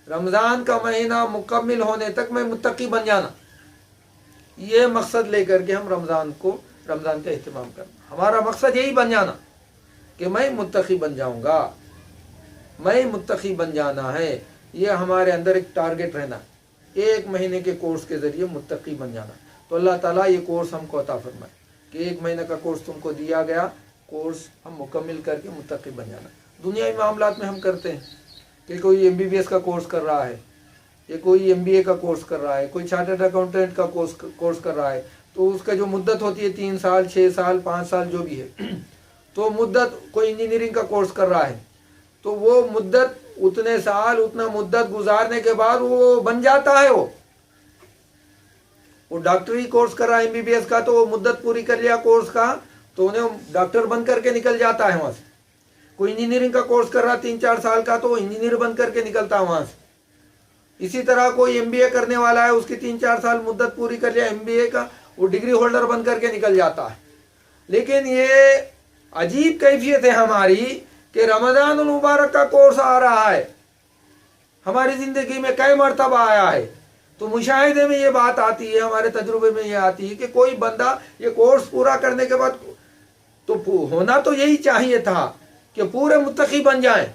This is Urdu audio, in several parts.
رمضان کا مہینہ مکمل ہونے تک میں متقی بن جانا، یہ مقصد لے کر کے ہم رمضان کا اہتمام کرنا، ہمارا مقصد یہی بن جانا کہ میں متقی بن جاؤں گا، میں متقی بن جانا ہے، یہ ہمارے اندر ایک ٹارگٹ رہنا، ایک مہینے کے کورس کے ذریعے متقی بن جانا۔ تو اللہ تعالیٰ یہ کورس ہم کو عطا فرمائے کہ ایک مہینہ کا کورس تم کو دیا گیا، کورس ہم مکمل کر کے متقی بن جانا۔ دنیاوی معاملات میں ہم کرتے ہیں کہ کوئی MBBS کا کورس کر رہا ہے، یا کوئی MBA کا کورس کر رہا ہے، کوئی چارٹرڈ اکاؤنٹنٹ کا کورس کر رہا ہے، تو اس کا جو مدت ہوتی ہے 3 سال 6 سال 5 سال جو بھی ہے، تو مدت، کوئی انجینئرنگ کا کورس کر رہا ہے تو وہ مدت، اتنے سال اتنا مدت گزارنے کے بعد وہ بن جاتا ہے، وہ ڈاکٹری کورس کر رہا ہے MBBS کا، تو وہ مدت پوری کر لیا کورس کا تو انہیں ڈاکٹر بن کر کے نکل جاتا ہے وہاں سے۔ کوئی انجینئرنگ کا کورس کر رہا 3-4 سال کا تو وہ انجینئر بن کر کے نکلتا ہے وہاں سے۔ اسی طرح کوئی MBA کرنے والا ہے، اس کی 3-4 سال مدت پوری کر لیا MBA کا، وہ ڈگری ہولڈر بن کر کے نکل جاتا ہے۔ لیکن یہ عجیب کیفیت ہے ہماری کہ رمضان المبارک کا کورس آ رہا ہے، ہماری زندگی میں کئی مرتبہ آیا ہے، تو مشاہدے میں یہ بات آتی ہے، ہمارے تجربے میں یہ آتی ہے کہ کوئی بندہ یہ کورس پورا کرنے کے بعد تو ہونا تو یہی چاہیے تھا کہ پورے متقی بن جائیں۔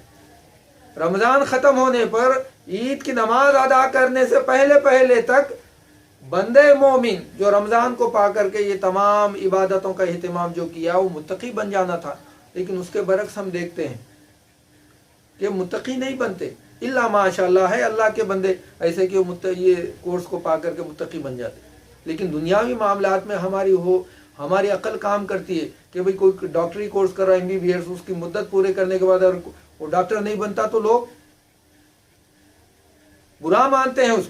رمضان ختم ہونے پر عید کی نماز ادا کرنے سے پہلے تک بندے مومن جو رمضان کو پا کر کے یہ تمام عبادتوں کا اہتمام جو کیا وہ متقی بن جانا تھا، لیکن اس کے برعکس ہم دیکھتے ہیں کہ متقی نہیں بنتے، الا ماشاء اللہ ہے اللہ کے بندے ایسے کہ یہ کورس کو پا کر کے متقی بن جاتے۔ لیکن دنیاوی معاملات میں ہماری عقل کام کرتی ہے کہ بھئی کوئی ڈاکٹری کورس کر رہا ہے MBBS، اس کی مدت پورے کرنے کے بعد اگر وہ ڈاکٹر نہیں بنتا تو لوگ برا مانتے ہیں اس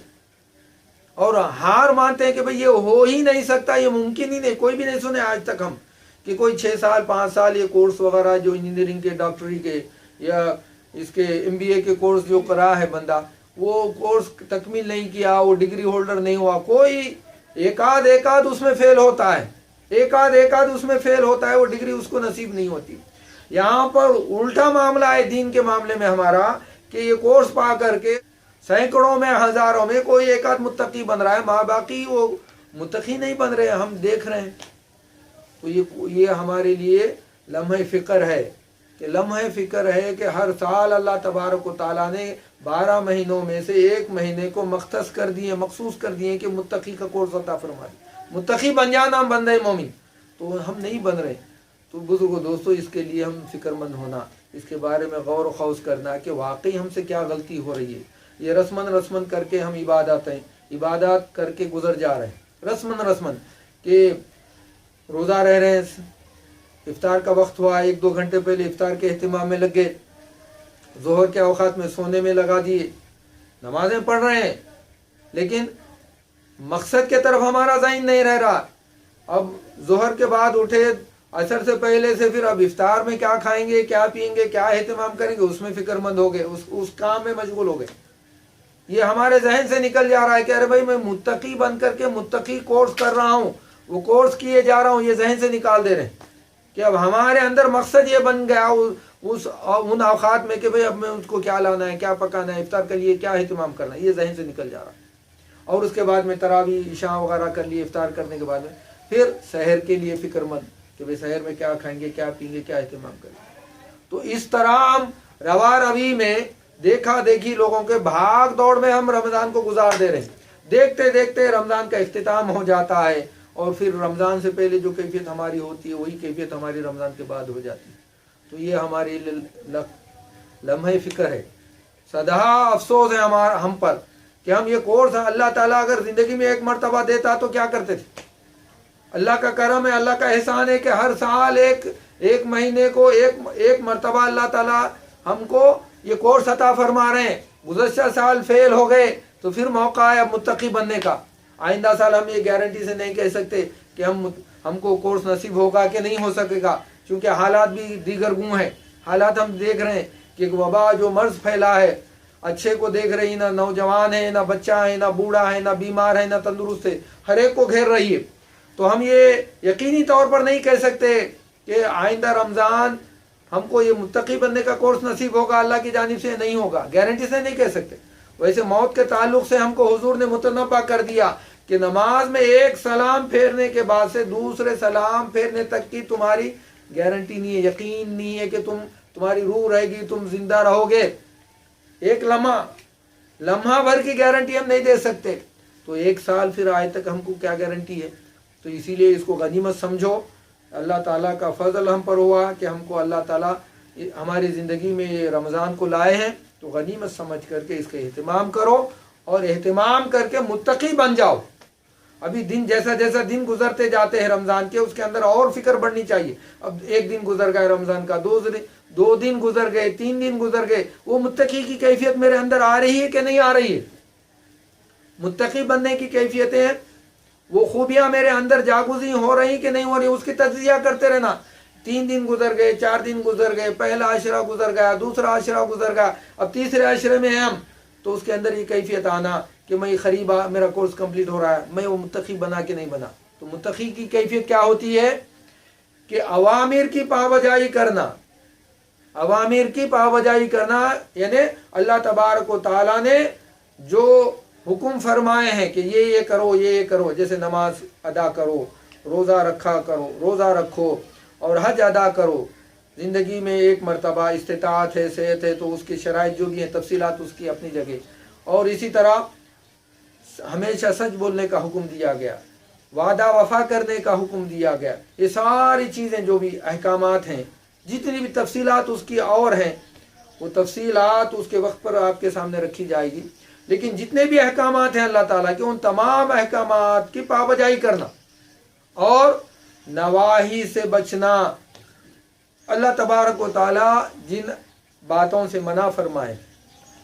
اور ہار مانتے ہیں کہ بھئی یہ ہو ہی نہیں سکتا، یہ ممکن ہی نہیں۔ کوئی بھی نہیں سنے آج تک ہم کہ کوئی 6 سال 5 سال یہ کورس وغیرہ جو انجینئرنگ کے، ڈاکٹری کے یا اس کے MBA کے کورس جو کرا ہے بندہ، وہ کورس تکمیل نہیں کیا، وہ ڈگری ہولڈر نہیں ہوا۔ کوئی ایک آدھ اس میں فیل ہوتا ہے، ایک آدھ اس میں فیل ہوتا ہے، وہ ڈگری اس کو نصیب نہیں ہوتی۔ یہاں پر الٹا معاملہ ہے دین کے معاملے میں ہمارا کہ یہ کورس پا کر کے سینکڑوں میں ہزاروں میں کوئی ایک آدھ متقی بن رہا ہے، ماں باقی وہ متقی نہیں بن رہے، ہم دیکھ رہے ہیں۔ تو یہ ہمارے لیے لمحہ فکر ہے کہ کہ ہر سال اللہ تبارک و تعالیٰ نے 12 مہینوں میں سے ایک مہینے کو مختص کر دیے، مخصوص کر دیے کہ متقی کا کورس عطا فرمائے، متقی بن جانا ہم بندے مومن، تو ہم نہیں بن رہے۔ تو بزرگو دوستو، اس کے لیے ہم فکر مند ہونا، اس کے بارے میں غور و خوض کرنا کہ واقعی ہم سے کیا غلطی ہو رہی ہے۔ یہ رسمن کر کے ہم عبادات کر کے گزر جا رہے ہیں، رسمن کہ روزہ رہ رہے ہیں، افطار کا وقت ہوا 1-2 گھنٹے پہلے افطار کے اہتمام میں لگ گئے، ظہر کے اوقات میں سونے میں لگا دیے، نمازیں پڑھ رہے ہیں، لیکن مقصد کے طرف ہمارا ذہن نہیں رہ رہا۔ اب ظہر کے بعد اٹھے، عصر سے پہلے سے پھر اب افطار میں کیا کھائیں گے، کیا پئیں گے، کیا اہتمام کریں گے، اس میں فکر مند ہو گئے، اس کام میں مشغول ہو گئے۔ یہ ہمارے ذہن سے نکل جا رہا ہے کہ ارے بھائی میں متقی بن کر کے متقی کورس کر رہا ہوں، وہ کورس کیے جا رہا ہوں، یہ ذہن سے نکال دے رہے ہیں کہ اب ہمارے اندر مقصد یہ بن گیا ان اوقات میں کہ بھئی اب میں اس کو کیا لانا ہے، کیا پکانا ہے، افطار کے لیے کیا اہتمام کرنا ہے، یہ ذہن سے نکل جا رہا ہے۔ اور اس کے بعد میں تراویح عشاء وغیرہ کر لیے، افطار کرنے کے بعد میں پھر سحر کے لیے فکر مند کہ بھئی سحر میں کیا کھائیں گے، کیا پئیں گے، کیا اہتمام کریں گے۔ تو اس طرح ہم روا روی میں دیکھا دیکھی لوگوں کے بھاگ دوڑ میں ہم رمضان کو گزار دے رہے ہیں، دیکھتے دیکھتے رمضان کا اختتام ہو جاتا ہے، اور پھر رمضان سے پہلے جو کیفیت ہماری ہوتی ہے وہی کیفیت ہماری رمضان کے بعد ہو جاتی ہے۔ تو یہ ہماری لمحہ فکر ہے، سدا افسوس ہے ہم پر کہ ہم یہ کورس اللہ تعالیٰ اگر زندگی میں ایک مرتبہ دیتا تو کیا کرتے تھے۔ اللہ کا کرم ہے، اللہ کا احسان ہے کہ ہر سال ایک مہینے کو ایک مرتبہ اللہ تعالیٰ ہم کو یہ کورس عطا فرما رہے ہیں۔ گزشتہ سال فیل ہو گئے تو پھر موقع ہے اب متقی بننے کا۔ آئندہ سال ہم یہ گارنٹی سے نہیں کہہ سکتے کہ ہم کو کورس نصیب ہوگا کہ نہیں ہو سکے گا، کیونکہ حالات بھی دیگر گوں ہیں۔ حالات ہم دیکھ رہے ہیں کہ وبا جو مرض پھیلا ہے، اچھے کو دیکھ رہی، نہ نوجوان ہے، نہ بچہ ہے، نہ بوڑھا ہے، نہ بیمار ہے، نہ تندرست ہے، ہر ایک کو گھیر رہی ہے۔ تو ہم یہ یقینی طور پر نہیں کہہ سکتے کہ آئندہ رمضان ہم کو یہ متقی بننے کا کورس نصیب ہوگا، اللہ کی جانب سے نہیں ہوگا، گارنٹی سے نہیں کہہ سکتے۔ ویسے موت کے تعلق سے ہم کو حضور نے متنبہ کر دیا کہ نماز میں ایک سلام پھیرنے کے بعد سے دوسرے سلام پھیرنے تک کی تمہاری گارنٹی نہیں ہے، یقین نہیں ہے کہ تمہاری روح رہے گی، تم زندہ رہو گے. ایک لمحہ بھر کی گارنٹی ہم نہیں دے سکتے، تو 1 سال پھر آج تک ہم کو کیا گارنٹی ہے؟ تو اسی لیے اس کو غنیمت سمجھو. اللہ تعالیٰ کا فضل ہم پر ہوا کہ ہم کو اللہ تعالیٰ ہماری زندگی میں یہ رمضان کو لائے ہیں، تو غنیمت سمجھ کر کے اس کا اہتمام کرو، اور اہتمام کر کے متقی بن جاؤ. ابھی دن جیسا دن گزرتے جاتے ہیں رمضان کے، اس کے اندر اور فکر بڑھنی چاہیے. اب 1 دن گزر گئے رمضان کا، 2 دن گزر گئے، 3 دن گزر گئے، وہ متقی کی کیفیت میرے اندر آ رہی ہے کہ نہیں آ رہی ہے؟ متقی بننے کی کیفیتیں ہیں، وہ خوبیاں میرے اندر جاگزی ہو رہی کہ نہیں ہو رہی، اس کی تجزیہ کرتے رہنا. 3 دن گزر گئے، 4 دن گزر گئے، پہلا عشرہ گزر گیا، دوسرا عشرہ گزر گیا، اب تیسرے عشرے میں ہیں ہم، تو اس کے اندر یہ کیفیت آنا کہ میں قریب میرا کورس کمپلیٹ ہو رہا ہے، میں وہ متقی بنا کہ نہیں بنا. تو متقی کی کیفیت کیا ہوتی ہے کہ اوامر کی پابجائی کرنا. اوامر کی پابجائی کرنا یعنی اللہ تبارک و تعالیٰ نے جو حکم فرمائے ہیں کہ یہ کرو، یہ کرو، جیسے نماز ادا کرو، روزہ رکھا کرو، روزہ رکھو، اور حج ادا کرو. زندگی میں 1 مرتبہ استطاعت ہے، صحت ہے، تو اس کی شرائط جو بھی ہیں، تفصیلات اس کی اپنی جگہ. اور اسی طرح ہمیشہ سچ بولنے کا حکم دیا گیا، وعدہ وفا کرنے کا حکم دیا گیا. یہ ساری چیزیں جو بھی احکامات ہیں، جتنی بھی تفصیلات اس کی اور ہیں، وہ تفصیلات اس کے وقت پر آپ کے سامنے رکھی جائے گی. لیکن جتنے بھی احکامات ہیں اللہ تعالیٰ کے، ان تمام احکامات کی پابجائی کرنا اور نواہی سے بچنا. اللہ تبارک و تعالیٰ جن باتوں سے منع فرمائے،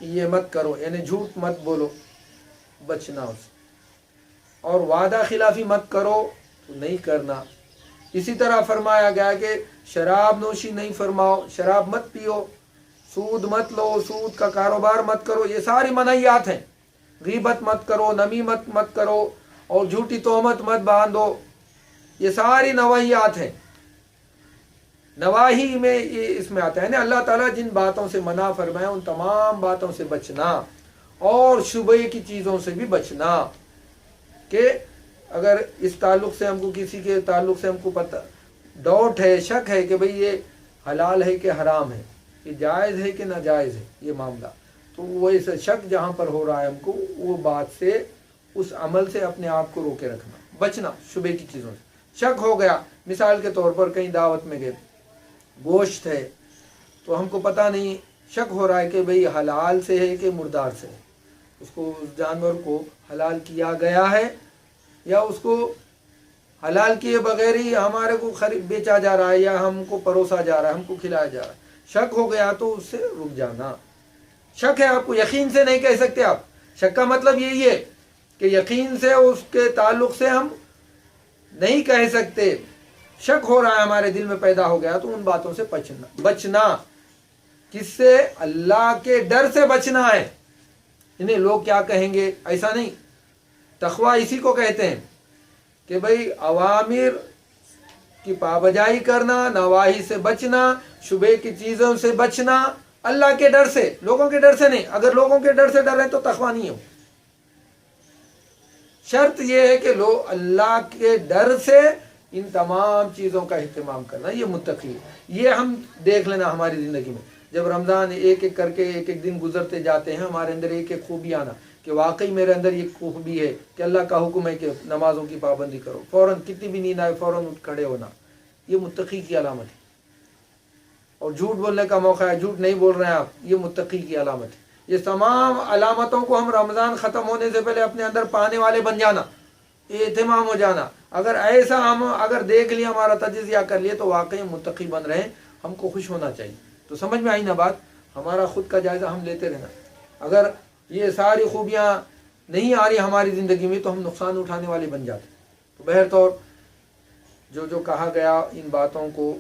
یہ مت کرو، یعنی جھوٹ مت بولو، بچنا اس سے، اور وعدہ خلافی مت کرو، تو نہیں کرنا. اسی طرح فرمایا گیا کہ شراب نوشی نہیں فرماؤ، شراب مت پیو، سود مت لو، سود کا کاروبار مت کرو. یہ ساری منہیات ہیں. غیبت مت کرو، نمیمت مت کرو، اور جھوٹی تہمت مت باندھو. یہ ساری نواہیات ہیں. نواہی میں یہ اس میں آتا ہے نا، اللہ تعالیٰ جن باتوں سے منع فرمائے ان تمام باتوں سے بچنا، اور شبہ کی چیزوں سے بھی بچنا. کہ اگر اس تعلق سے ہم کو، کسی کے تعلق سے ہم کو پتہ ڈاؤٹ ہے، شک ہے کہ بھئی یہ حلال ہے کہ حرام ہے، یہ جائز ہے کہ ناجائز ہے یہ معاملہ، تو وہ اس شک جہاں پر ہو رہا ہے ہم کو، وہ بات سے، اس عمل سے اپنے آپ کو روکے رکھنا، بچنا شبہ کی چیزوں سے. شک ہو گیا، مثال کے طور پر کہیں دعوت میں گئے، گوشت ہے، تو ہم کو پتہ نہیں، شک ہو رہا ہے کہ بھئی حلال سے ہے کہ مردار سے ہے، اس کو، اس جانور کو حلال کیا گیا ہے یا اس کو حلال کیے بغیر ہی ہمارے کو بیچا جا رہا ہے، یا ہم کو پروسا جا رہا ہے، ہم کو کھلایا جا رہا ہے. شک ہو گیا تو اس سے رک جانا. شک ہے، آپ کو یقین سے نہیں کہہ سکتے. آپ شک کا مطلب یہی ہے کہ یقین سے اس کے تعلق سے ہم نہیں کہہ سکتے. شک ہو رہا ہے ہمارے دل میں پیدا ہو گیا، تو ان باتوں سے بچنا. کس سے؟ اللہ کے ڈر سے بچنا ہے. انہیں لوگ کیا کہیں گے، ایسا نہیں. تقویٰ اسی کو کہتے ہیں کہ بھئی اوامر کی پابجائی کرنا، نواہی سے بچنا، شبہ کی چیزوں سے بچنا، اللہ کے ڈر سے، لوگوں کے ڈر سے نہیں. اگر لوگوں کے ڈر سے ڈر ہے تو تقویٰ نہیں ہو. شرط یہ ہے کہ اللہ کے ڈر سے ان تمام چیزوں کا اہتمام کرنا، یہ متقی ہے. یہ ہم دیکھ لینا ہماری زندگی میں، جب رمضان ایک ایک کر کے ایک ایک دن گزرتے جاتے ہیں، ہمارے اندر ایک ایک خوبی آنا کہ واقعی میرے اندر یہ خوبی ہے کہ اللہ کا حکم ہے کہ نمازوں کی پابندی کرو، فوراً کتنی بھی نیند آئے فوراً اٹھ کھڑے ہونا. یہ متقی کی علامت ہے. اور جھوٹ بولنے کا موقع ہے، جھوٹ نہیں بول رہے ہیں آپ، یہ متقی کی علامت ہے. یہ تمام علامتوں کو ہم رمضان ختم ہونے سے پہلے اپنے اندر پانے والے بن جانا، اہتمام ہو جانا. اگر ایسا ہم اگر دیکھ لیا، ہمارا تجزیہ کر لیے، تو واقعی متقی بن رہے ہیں. ہم کو خوش ہونا چاہیے. تو سمجھ میں آئی نا بات؟ ہمارا خود کا جائزہ ہم لیتے رہنا. اگر یہ ساری خوبیاں نہیں آ رہی ہماری زندگی میں، تو ہم نقصان اٹھانے والے بن جاتے. تو بہرطور جو کہا گیا، ان باتوں کو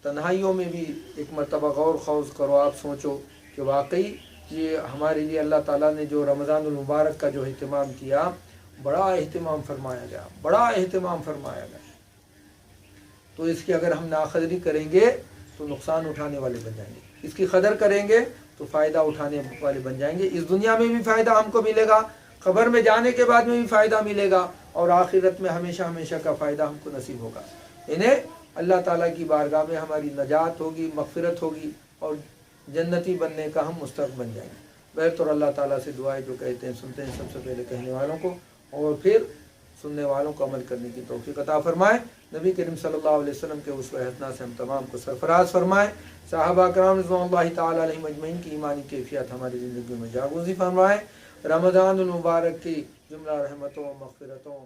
تنہائیوں میں بھی ایک مرتبہ غور خوض کرو. آپ سوچو کہ واقعی یہ ہمارے لیے اللہ تعالیٰ نے جو رمضان المبارک کا جو اہتمام کیا، بڑا اہتمام فرمایا گیا، بڑا اہتمام فرمایا گیا. تو اس کی اگر ہم ناقدری کریں گے تو نقصان اٹھانے والے بن جائیں گے. اس کی قدر کریں گے تو فائدہ اٹھانے والے بن جائیں گے. اس دنیا میں بھی فائدہ ہم کو ملے گا, قبر میں جانے کے بعد میں بھی فائدہ ملے گا, اور آخرت میں ہمیشہ ہمیشہ کا فائدہ ہم کو نصیب ہوگا. انہیں اللہ تعالیٰ کی بارگاہ میں ہماری نجات ہوگی, مغفرت ہوگی, اور جنتی بننے کا ہم مستحق بن جائیں گے. بہتر اللہ تعالیٰ سے دعائیں جو کہتے ہیں سنتے ہیں, سب سے پہلے کہنے والوں کو اور پھر سننے والوں کو عمل کرنے کی توفیق عطا فرمائے. نبی کریم صلی اللہ علیہ وسلم کے اسوہ حسنہ سے ہم تمام کو سرفراز فرمائے. صحابہ کرام رضوان اللہ تعالیٰ علیہم اجمعین کی ایمانی کیفیت ہماری زندگی میں جاگوزی فرمائے. رمضان المبارک کی جملہ رحمتوں و مغفرتوں